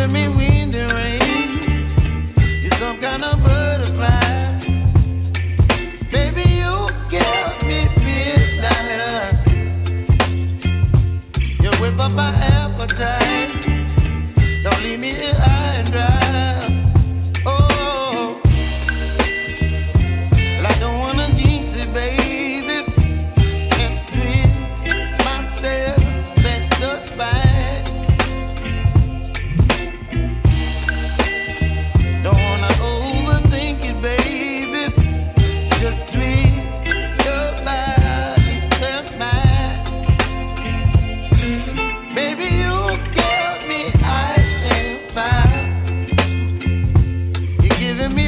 giving me wind and rain. You're some kind of butterfly. Baby, you give me midnight. You whip up my appetite. Don't leave me here high and dry. Oh, well, I don't wanna jinx it, baby. Can't twist myself at the spine. Don't wanna overthink it, baby. It's just twist your body and mine. Baby, you give me ice and fire. You're giving me